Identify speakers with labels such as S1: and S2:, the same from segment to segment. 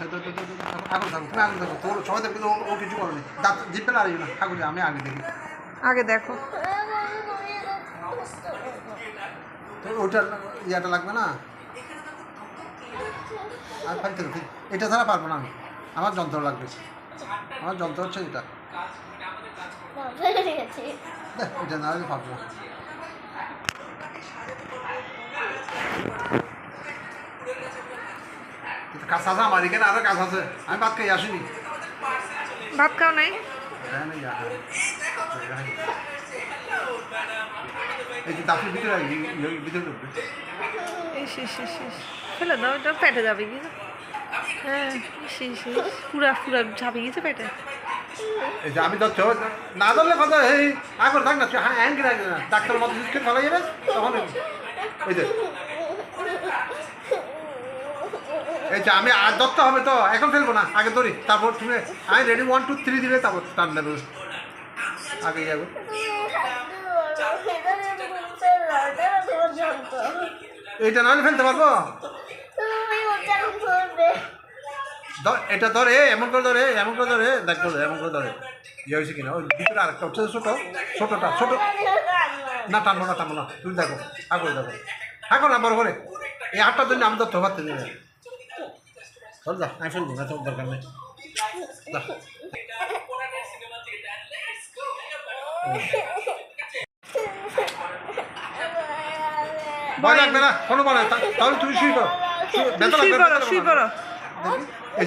S1: আগুন থাকো, তুমি আগুন থাকো, তোর সবাই দেখবে ও কিছু করেনি, দাঁত জিপে লাড়িও না, ঠাকুর আমি আগে দেখি।
S2: আগে দেখো
S1: তো ওইটা ইয়াটা লাগবে না, আর ফালতে এটা ছাড়া পারবো না আমি, আমার যন্ত্র লাগবে, আমার যন্ত্র হচ্ছে এটা, এটা না হলে পারবো না। কাজ আছে আমার এখানে, আরো কাজ আছে, আমি ভাত খাই আসিনি।
S2: ভাত খাও নাই?
S1: এই যে দাঁতের ভিতরে ভিতরে ঢুকবে,
S2: ফেলে দাও, এটা পেটে যাবে কি? হ্যাঁ পুরা পুরা যাবে গেছে পেটে।
S1: এই যে আমি ধরছো না ধরলে কথা, এই আগর থাক না, হ্যাঁ হ্যাঙ্গি রাখবে না, ডাক্তার মতো সিস্টেম ফেলা যাবে তখন। ওই যে এই যে আমি আর ধরতে হবে তো, এখন ফেলবো না, আগে ধরি, তারপর তুমি আমি রেডি 1 2 3 দিলে তারপর টান দেবে, আগে যাবো। এইটা নাহলে ফেলতে পারবো, এটা ধরে এমন করে ধরে, এমন করে ধরে, দেখতে এমন করে ধরে, ইয়ে হয়েছে কিনা, ওই ভিতরে আরেকটা হচ্ছে ছোটো, ছোটোটা ছোটো না, টানবো না টানবো না, তুমি দেখো আগে দেখো, থাকো না বড় করে, এই আটটার জন্য আমি ধরতে পারতে দিই না, চল যা, আমি ফেলবো না, তোর দরকার নেই, ভয় লাগবে না কোনো বলে, তাহলে তুমি শুই করো,
S2: শুই পড়ো।
S1: এই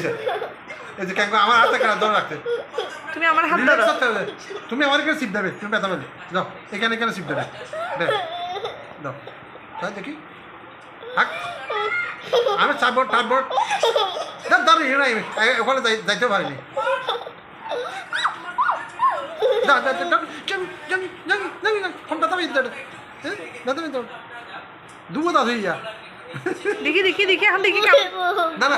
S1: যে কেন আমার হাতে কেন ধরে রাখতে,
S2: তুমি আমার হাত ধরো,
S1: তুমি আমার এখানে সিপ দেবে, তুমি ব্যথা পেলে যাও, এখানে এখানে সিপ দেবে, দাও তাই দেখি, থাক আমি চাপবোর্ড টাপবোর্ড দাঁড়িয়ে নাই, ওখানে যাইতে পারিনি, দুবো দাঁড়িয়ে যা,
S2: দেখি এখন দেখি
S1: না না